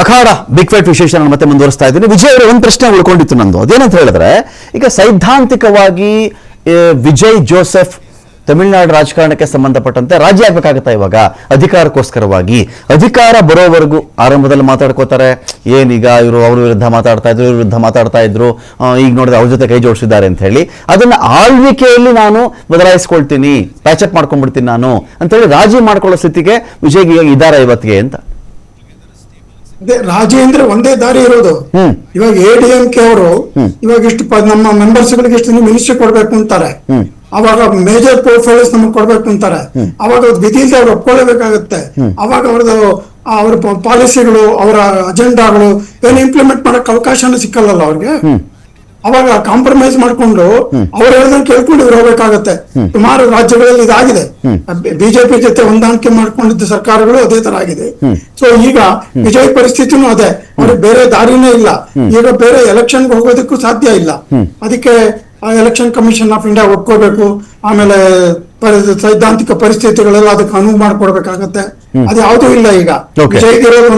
ಅಖಾಡ big fight ವಿಶೇಷ ನಾನು ಮತ್ತೆ ಮುಂದುವರಿಸ್ತಾ ಇದ್ದೀನಿ. ವಿಜಯ್ ಅವರು ಒಂದು ಪ್ರಶ್ನೆ ಉಳ್ಕೊಂಡಿತ್ತು ನಂದು. ಅದೇನಂತ ಹೇಳಿದ್ರೆ, ಈಗ ಸೈದ್ಧಾಂತಿಕವಾಗಿ ವಿಜಯ್ ಜೋಸೆಫ್ ತಮಿಳುನಾಡು ರಾಜಕಾರಣಕ್ಕೆ ಸಂಬಂಧಪಟ್ಟಂತೆ ರಾಜ್ಯ ಆಗ್ಬೇಕಾಗತ್ತಾ ಇವಾಗ ಅಧಿಕಾರಕ್ಕೋಸ್ಕರವಾಗಿ? ಅಧಿಕಾರ ಬರೋವರೆಗೂ ಆರಂಭದಲ್ಲಿ ಮಾತಾಡ್ಕೋತಾರೆ, ಏನೀಗ ಇವರು ಅವ್ರ ವಿರುದ್ಧ ಮಾತಾಡ್ತಾ ಇದ್ರು, ಇವ್ರ ವಿರುದ್ಧ ಮಾತಾಡ್ತಾ ಇದ್ರು, ಈಗ ನೋಡಿದ್ರೆ ಅವ್ರ ಜೊತೆ ಕೈ ಜೋಡಿಸಿದ್ದಾರೆ ಅಂತ ಹೇಳಿ ಅದನ್ನ ಆಳ್ವಿಕೆಯಲ್ಲಿ ನಾನು ಬದಲಾಯಿಸ್ಕೊಳ್ತೀನಿ, ಪ್ಯಾಚಪ್ ಮಾಡ್ಕೊಂಡ್ಬಿಡ್ತೀನಿ ನಾನು ಅಂತೇಳಿ ರಾಜಿ ಮಾಡ್ಕೊಳ್ಳೋ ಸ್ಥಿತಿಗೆ ವಿಜಯ್ಗೆ ಇದ್ದಾರೆ ಇವತ್ತಿಗೆ ಅಂತ. ರಾಜಿ ಅಂದ್ರೆ ಒಂದೇ ದಾರಿ ಇರೋದು. ಇವಾಗ ADMK ಅವರು ಇವಾಗ ಇಷ್ಟು ನಮ್ಮ ಮೆಂಬರ್ಸ್ ಗಳಿಗೆ ಇಷ್ಟು ಮಿನಿಸ್ಟ್ರಿ ಕೊಡ್ಬೇಕು ಅಂತಾರೆ, ಅವಾಗ ಮೇಜರ್ ಪೋರ್ಟ್ಫೋಲಿಯೋಸ್ ನಮಗೆ ಕೊಡ್ಬೇಕು ಅಂತಾರೆ, ಅವಾಗ ವಿಧಿ ಇಲ್ಲದೆ ಅವ್ರು ಒಪ್ಕೊಳ್ಳೇಬೇಕಾಗತ್ತೆ. ಅವಾಗ ಅವ್ರ ಪಾಲಿಸಿಗಳು ಅವರ ಅಜೆಂಡಾಗಳು ಏನು ಇಂಪ್ಲಿಮೆಂಟ್ ಮಾಡಕ್ ಅವಕಾಶನೂ ಸಿಕ್ಕಲ್ಲ ಅವ್ರಿಗೆ. ಅವಾಗ ಕಾಂಪ್ರಮೈಸ್ ಮಾಡ್ಕೊಂಡು ಅವ್ರು ಹೇಳ್ದಂಗೆ ಕೇಳ್ಕೊಂಡು ಇವ್ರು ಹೋಗ್ಬೇಕಾಗತ್ತೆ. ಸುಮಾರು ರಾಜ್ಯಗಳಲ್ಲಿ ಇದಾಗಿದೆ. ಬಿಜೆಪಿ ಜೊತೆ ಹೊಂದಾಣಿಕೆ ಮಾಡ್ಕೊಂಡಿದ್ದ ಸರ್ಕಾರಗಳು ಅದೇ ತರ ಆಗಿದೆ. ಸೊ ಈಗ ವಿಜಯ್ ಪರಿಸ್ಥಿತಿನೂ ಅದೇ, ಅವ್ರಿಗೆ ಬೇರೆ ದಾರಿನೇ ಇಲ್ಲ. ಈಗ ಬೇರೆ ಎಲೆಕ್ಷನ್ಗೆ ಹೋಗೋದಕ್ಕೂ ಸಾಧ್ಯ ಇಲ್ಲ. ಅದಕ್ಕೆ ಎಲೆಕ್ಷನ್ ಕಮಿಷನ್ ಆಫ್ ಇಂಡಿಯಾ ಒಪ್ಕೋಬೇಕು. ಆಮೇಲೆ ಸೈದ್ಧಾಂತಿಕ ಪರಿಸ್ಥಿತಿಗಳೆಲ್ಲ ಅದಕ್ಕೆ ಅನುವು ಮಾಡ್ಕೊಡ್ಬೇಕಾಗತ್ತೆ. ಅದು ಯಾವುದೂ ಇಲ್ಲ. ಈಗ ವಿಜಯ್ಗಿರೋದು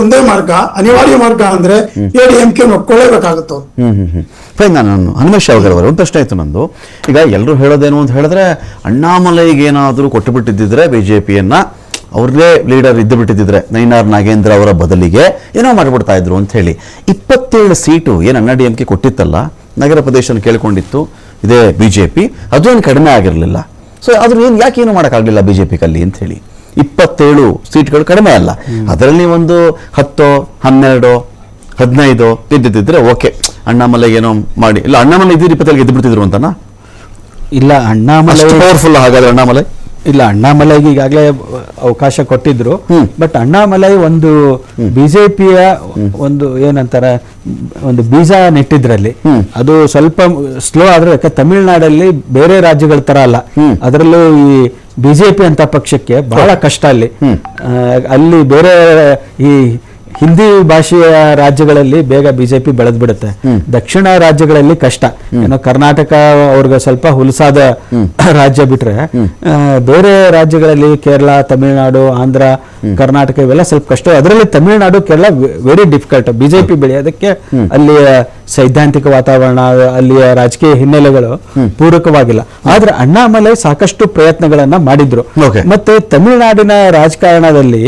ಒಂದೇ ಮಾರ್ಗ, ಅನಿವಾರ್ಯ ಮಾರ್ಗ ಅಂದ್ರೆ ADMK ಒಪ್ಕೊಳ್ಳೇಬೇಕಾಗತ್ತೆ. ನಾನು ಹನುಮೇಶ್ ಅವರು ಒಂದು ಪ್ರಶ್ನೆ ಆಯ್ತು ನಂದು. ಈಗ ಎಲ್ಲರೂ ಹೇಳೋದೇನು ಅಂತ ಹೇಳಿದ್ರೆ, ಅಣ್ಣಾಮಲೈಗೆ ಏನಾದರೂ ಕೊಟ್ಟು ಬಿಟ್ಟಿದ್ದಿದ್ರೆ ಬಿಜೆಪಿಯನ್ನ, ಅವ್ರದೇ ಲೀಡರ್ ಇದ್ದು ಬಿಟ್ಟಿದ್ರೆ ನೈನಾರ್ ನಾಗೇಂದ್ರ ಅವರ ಬದಲಿಗೆ ಏನೋ ಮಾಡಿಬಿಡ್ತಾ ಇದ್ರು ಅಂತ ಹೇಳಿ 27 ಸೀಟು ಏನು ADMK ಕೊಟ್ಟಿತ್ತಲ್ಲ, ನಗರ ಪ್ರದೇಶ ಕೇಳ್ಕೊಂಡಿತ್ತು ಇದೇ ಬಿಜೆಪಿ, ಅದು ಏನು ಕಡಿಮೆ ಆಗಿರಲಿಲ್ಲ. ಸೊ ಅದ್ರ ಯಾಕೆ ಏನು ಮಾಡೋಕ್ಕಾಗಲಿಲ್ಲ ಬಿಜೆಪಿ ಕಲ್ಲಿ ಅಂತ ಹೇಳಿ. 27 ಸೀಟ್ಗಳು ಕಡಿಮೆ ಅಲ್ಲ, ಅದರಲ್ಲಿ ಒಂದು 10, 12, 15 ಗೆದ್ದಿದ್ರೆ ಓಕೆ, ಅಣ್ಣಾಮಲೈ ಏನೋ ಮಾಡಿ. ಇಲ್ಲ, ಅಣ್ಣಾಮಲೈ 27 ಗೆದ್ದು ಬಿಡ್ತಿದ್ರು ಅಂತನಾ? ಇಲ್ಲ, ಅಣ್ಣಾಮಲೈ ಪವರ್ಫುಲ್ ಹಾಗಾದ್ರೆ ಅಣ್ಣಾಮಲೈ ಇಲ್ಲ, ಅಣ್ಣಾಮಲೈಗೆ ಈಗಾಗಲೇ ಅವಕಾಶ ಕೊಟ್ಟಿದ್ರು. ಬಟ್ ಅಣ್ಣಾಮಲೈ ಒಂದು ಬಿಜೆಪಿಯ ಒಂದು ಏನಂತಾರೆ ಒಂದು ಬೀಜ ನೆಟ್ಟಿದ್ರಲ್ಲಿ ಅದು ಸ್ವಲ್ಪ ಸ್ಲೋ ಆದ್ರೆ, ಯಾಕಂದ್ರೆ ತಮಿಳುನಾಡಲ್ಲಿ ಬೇರೆ ರಾಜ್ಯಗಳ ತರ ಅಲ್ಲ, ಅದರಲ್ಲೂ ಈ ಬಿಜೆಪಿ ಅಂತ ಪಕ್ಷಕ್ಕೆ ಬಹಳ ಕಷ್ಟ ಅಲ್ಲಿ ಬೇರೆ ಈ ಹಿಂದಿ ಭಾಷೆಯ ರಾಜ್ಯಗಳಲ್ಲಿ ಬೇಗ ಬಿಜೆಪಿ ಬೆಳೆದ್ ಬಿಡುತ್ತೆ. ದಕ್ಷಿಣ ರಾಜ್ಯಗಳಲ್ಲಿ ಕಷ್ಟ. ಏನೋ ಕರ್ನಾಟಕ ಅವ್ರಿಗೆ ಸ್ವಲ್ಪ ಹುಲಸಾದ ರಾಜ್ಯ ಬಿಟ್ರೆ, ಬೇರೆ ರಾಜ್ಯಗಳಲ್ಲಿ ಕೇರಳ, ತಮಿಳುನಾಡು, ಆಂಧ್ರ, ಕರ್ನಾಟಕ ಇವೆಲ್ಲ ಸ್ವಲ್ಪ ಕಷ್ಟ. ಅದರಲ್ಲಿ Tamil Nadu, Kerala very difficult BJP ಬೆಳೆಯೋದಕ್ಕೆ. ಅಲ್ಲಿಯ ಸೈದ್ಧಾಂತಿಕ ವಾತಾವರಣ, ಅಲ್ಲಿಯ ರಾಜಕೀಯ ಹಿನ್ನೆಲೆಗಳು ಪೂರಕವಾಗಿಲ್ಲ. ಆದ್ರೆ ಅಣ್ಣಾಮಲೈ ಸಾಕಷ್ಟು ಪ್ರಯತ್ನಗಳನ್ನ ಮಾಡಿದ್ರು. ಮತ್ತೆ ತಮಿಳುನಾಡಿನ ರಾಜಕಾರಣದಲ್ಲಿ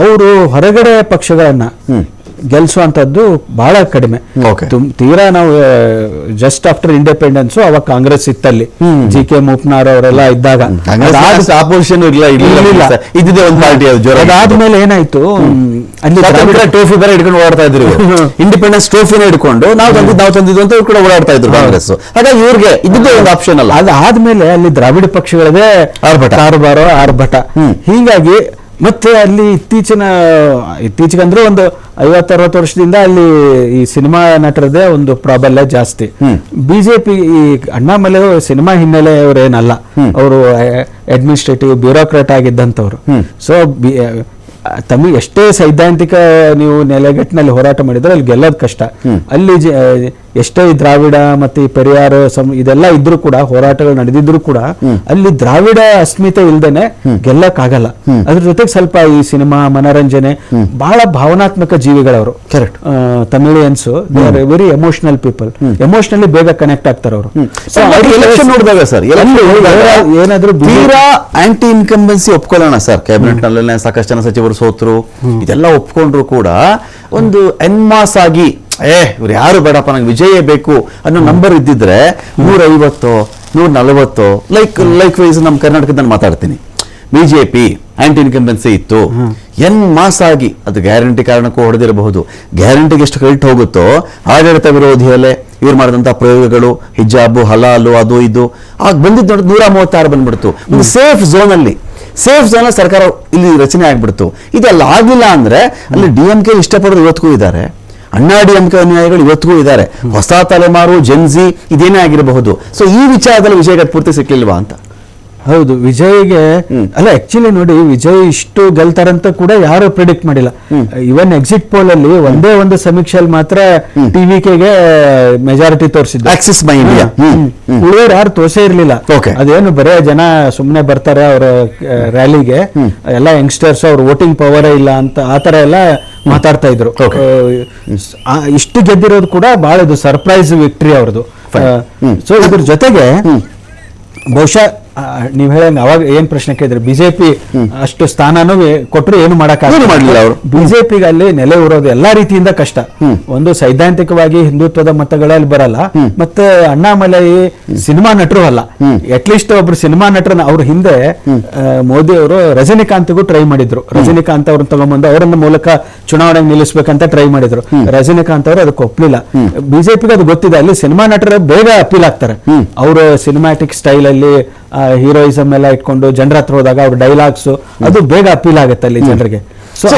ಅವರು ಹೊರಗಡೆ ಪಕ್ಷಗಳನ್ನ ಗೆಲ್ಸುವಂತದ್ದು ಬಹಳ ಕಡಿಮೆ. ತೀರಾ ನಾವು ಜಸ್ಟ್ ಆಫ್ಟರ್ ಇಂಡಿಪೆಂಡೆನ್ಸ್ ಅವಾಗ ಕಾಂಗ್ರೆಸ್ ಇತ್ತಲ್ಲಿ, GK ಮೂಪ್ನಾರ್ ಅವರೆಲ್ಲ ಇದ್ದಾಗ ಅದಾದ್ಮೇಲೆ ಏನಾಯ್ತು, ಅಲ್ಲಿ ಟ್ರೋಫಿ ಬೇರೆ ಹಿಡ್ಕೊಂಡು ಓಡಾಡ್ತಾ ಇದ್ರು, ಇಂಡಿಪೆಂಡೆನ್ಸ್ ಟ್ರೋಫಿನ ಹಿಡ್ಕೊಂಡು ನಾವು ತಂದಿದ್ದು ಅಂತ ಕೂಡ ಓಡಾಡ್ತಾ ಇದ್ರು ಕಾಂಗ್ರೆಸ್. ಹಾಗಾಗಿ ಇವ್ರಿಗೆ ಇದ್ದಿದ್ದೇ ಒಂದು ಆಪ್ಷನ್ ಅಲ್ಲ. ಅದಾದ್ಮೇಲೆ ಅಲ್ಲಿ ದ್ರಾವಿಡ ಪಕ್ಷಗಳದೇ ಕಾರುಬಾರೋ ಆರ್ಭಟ. ಹೀಗಾಗಿ ಮತ್ತೆ ಅಲ್ಲಿ ಇತ್ತೀಚೆಗಂದ್ರೆ ಒಂದು 50-60 ವರ್ಷದಿಂದ ಅಲ್ಲಿ ಈ ಸಿನಿಮಾ ನಟರದೇ ಒಂದು ಪ್ರಾಬಲ್ಯ ಜಾಸ್ತಿ. ಬಿಜೆಪಿ ಈ ಅಣ್ಣಾಮಲೈ ಸಿನಿಮಾ ಹಿನ್ನೆಲೆ ಅವರೇನಲ್ಲ, ಅವರು ಅಡ್ಮಿನಿಸ್ಟ್ರೇಟಿವ್ ಬ್ಯೂರೋಕ್ರಾಟ್ ಆಗಿದ್ದಂಥವ್ರು. ಸೊ ಎಷ್ಟೇ ಸೈದ್ಧಾಂತಿಕ ನೀವು ನೆಲೆಗಟ್ಟಿನಲ್ಲಿ ಹೋರಾಟ ಮಾಡಿದ್ರೆ ಅಲ್ಲಿ ಗೆಲ್ಲೋದು ಕಷ್ಟ. ಅಲ್ಲಿ ಎಷ್ಟೇ ದ್ರಾವಿಡ ಮತ್ತೆ ಪೆರಿಯಾರ್ ಇದೆಲ್ಲ ಇದ್ರೂ ಕೂಡ, ಹೋರಾಟಗಳು ನಡೆದಿದ್ರು ಕೂಡ ಅಲ್ಲಿ ದ್ರಾವಿಡ ಅಸ್ಮಿತೆ ಇಲ್ದೇನೆ ಗೆಲ್ಲಕ್ಕಾಗಲ್ಲ. ಅದ್ರ ಜೊತೆಗೆ ಸ್ವಲ್ಪ ಈ ಸಿನಿಮಾ ಮನರಂಜನೆ, ಬಹಳ ಭಾವನಾತ್ಮಕ ಜೀವಿಗಳವರು Tamilians. They are very emotional people, emotionally ಬೇಗ ಕನೆಕ್ಟ್ ಆಗ್ತಾರೆ ಅವರು. ಎಲೆಕ್ಷನ್ ನೋಡಿದಾಗ ಸರ್ ಏನಾದ್ರು ತೀರಾ ಆಂಟಿ ಇನ್ಕಂಬೆನ್ಸಿ ಒಪ್ಕೊಳ್ಳೋಣ ಸರ್, ಕ್ಯಾಬಿನೆಟ್ ನಲ್ಲಿ ಸಾಕಷ್ಟು ಜನ ಸಚಿವರು ಸೋತರು, ಇದೆಲ್ಲ ಒಪ್ಕೊಂಡ್ರು ಕೂಡ ಒಂದು ಎನ್ಮಾಸ್ ಆಗಿ ಇವ್ರು ಯಾರು ಬೇಡಪ್ಪ, ನಂಗೆ ವಿಜಯ ಬೇಕು ಅನ್ನೋ ನಂಬರ್ ಇದ್ದಿದ್ರೆ 150, 140 ಲೈಕ್ ವೈಸ್ ನಮ್ಮ ಕರ್ನಾಟಕದಲ್ಲಿ ಮಾತಾಡ್ತೀನಿ, ಬಿಜೆಪಿ ಆಂಟಿ ಇನ್ಕಂಬೆನ್ಸಿ ಇತ್ತು, ಮಾಸ್ ಆಗಿ ಅದು ಗ್ಯಾರಂಟಿ ಕಾರಣಕ್ಕೂ ಹೊಡೆದಿರಬಹುದು. ಗ್ಯಾರಂಟಿಗೆ ಎಷ್ಟು ಕ್ರೆಡಿಟ್ ಹೋಗುತ್ತೋ ಆಡಳಿತ ವಿರೋಧಿಯಲ್ಲೇ ಇವ್ರು ಮಾಡಿದಂಥ ಪ್ರಯೋಗಗಳು, ಹಿಜಾಬು, ಹಲಾಲು, ಅದು ಇದು ಆಗ ಬಂದಿದ್ದು ನೋಡಿ 136 ಬಂದ್ಬಿಡ್ತು. ಒಂದು ಸೇಫ್ ಝೋನ್ ಸರ್ಕಾರ ಇಲ್ಲಿ ರಚನೆ ಆಗ್ಬಿಡ್ತು. ಇದೆಲ್ಲ ಆಗಿಲ್ಲ ಅಂದ್ರೆ ಅಲ್ಲಿ DMK ಇಷ್ಟಪಡೋರು ಇವತ್ತಿಗೂ ಇದ್ದಾರೆ, DMK ಅನುಯಾಯಿಗಳು ಇವತ್ತಿಗೂ ಇದ್ದಾರೆ, ಹೊಸ ತಲೆಮಾರು ಜೆನ್ಜಿ ಇದೇನೇ ಆಗಿರಬಹುದು. ಸೊ ಈ ವಿಚಾರದಲ್ಲಿ ವಿಜಯಕ್ಕೆ ಪೂರ್ತಿ ಸಿಕ್ಲಿಲ್ವಾ ಅಂತ? ಹೌದು ವಿಜಯ್ಗೆ ಅಲ್ಲ ಆಕ್ಚುಲಿ ನೋಡಿ ವಿಜಯ್ ಇಷ್ಟು ಗೆಲ್ತಾರಂತ ಕೂಡ ಯಾರು ಪ್ರಿಡಿಕ್ಟ್ ಮಾಡಿಲ್ಲ. ಇವನ್ ಎಕ್ಸಿಟ್ ಪೋಲ್ ಅಲ್ಲಿ ಒಂದೇ ಒಂದು ಸಮೀಕ್ಷೆಯಲ್ಲಿ ಮಾತ್ರ ಟಿವಿಕೆಗೆ ಮೆಜಾರಿಟಿ ತೋರಿಸಿದ್ದು, ಆಕ್ಸಿಸ್ ಮೈ ಇಂಡಿಯಾ. ಉಳಿಯೋರು ಯಾರು ತೋರ್ಸೇ ಇರ್ಲಿಲ್ಲ. Okay. ಅದೇನು ಬರೇ ಜನ ಸುಮ್ಮನೆ ಬರ್ತಾರೆ ಅವರ ರ್ಯಾಲಿಗೆ, ಎಲ್ಲ ಯಂಗ್ಸ್ಟರ್ಸ್ ಅವ್ರ ವೋಟಿಂಗ್ ಪವರೇ ಇಲ್ಲ ಅಂತ ಆತರ ಎಲ್ಲ ಮಾತಾಡ್ತಾ ಇದ್ರು. ಇಷ್ಟು ಗೆದ್ದಿರೋದು ಕೂಡ ಬಹಳ ಇದು ಸರ್ಪ್ರೈಸ್ ವಿಕ್ಟ್ರಿ ಅವ್ರದ್ದು. ಸೊ ಇದ್ರ ಜೊತೆಗೆ ಬಹುಶಃ ನೀವ್ ಹೇಳಂಗ ಅವಾಗ ಏನ್ ಪ್ರಶ್ನೆ ಕೇಳಿದ್ರೆ ಬಿಜೆಪಿ ಅಷ್ಟು ಸ್ಥಾನನೂ ಕೊಟ್ಟರು ಏನು ಮಾಡ್ಲಿಲ್ಲ ಅವರು. ಬಿಜೆಪಿಗೆ ಅಲ್ಲಿ ನೆಲೆ ಇರೋದು ಎಲ್ಲಾ ರೀತಿಯಿಂದ ಕಷ್ಟ. ಒಂದು ಸೈದ್ಧಾಂತಿಕವಾಗಿ ಹಿಂದುತ್ವದ ಮತಗಳಲ್ಲಿ ಬರಲ್ಲ, ಮತ್ತೆ ಅಣ್ಣಾಮಲೈ ಸಿನಿಮಾ ನಟರು ಅಲ್ಲ. ಅಟ್ಲೀಸ್ಟ್ ಒಬ್ರು ಸಿನಿಮಾ ನಟರನ್ನ ಅವ್ರ ಹಿಂದೆ ಮೋದಿ ಅವರು ರಜನಿಕಾಂತ್ಗೂ ಟ್ರೈ ಮಾಡಿದ್ರು. ರಜನಿಕಾಂತ್ ಅವ್ರನ್ನ ತಗೊಂಡ್ಬಂದು ಅವರನ್ನ ಮೂಲಕ ಚುನಾವಣೆಗೆ ನಿಲ್ಲಿಸ್ಬೇಕಂತ ಟ್ರೈ ಮಾಡಿದ್ರು. ರಜನಿಕಾಂತ್ ಅವರು ಅದಕ್ಕೆ ಒಪ್ಲಿಲ್ಲ. ಬಿಜೆಪಿಗೆ ಅದು ಗೊತ್ತಿದೆ, ಅಲ್ಲಿ ಸಿನಿಮಾ ನಟರು ಬೇಗ ಅಪೀಲ್ ಆಗ್ತಾರೆ. ಅವರು ಸಿನಿಮ್ಯಾಟಿಕ್ ಸ್ಟೈಲ್ ಅಲ್ಲಿ ಹೀರೋಯಿಸಮ್ ಎಲ್ಲ ಇಟ್ಕೊಂಡು ಜನರ ಹತ್ರ ಹೋದಾಗ ಅವ್ರ ಡೈಲಾಗ್ಸ್ ಅದು ಬೇಗ ಅಪೀಲ್ ಆಗುತ್ತೆ ಅಲ್ಲಿ ಜನರಿಗೆ.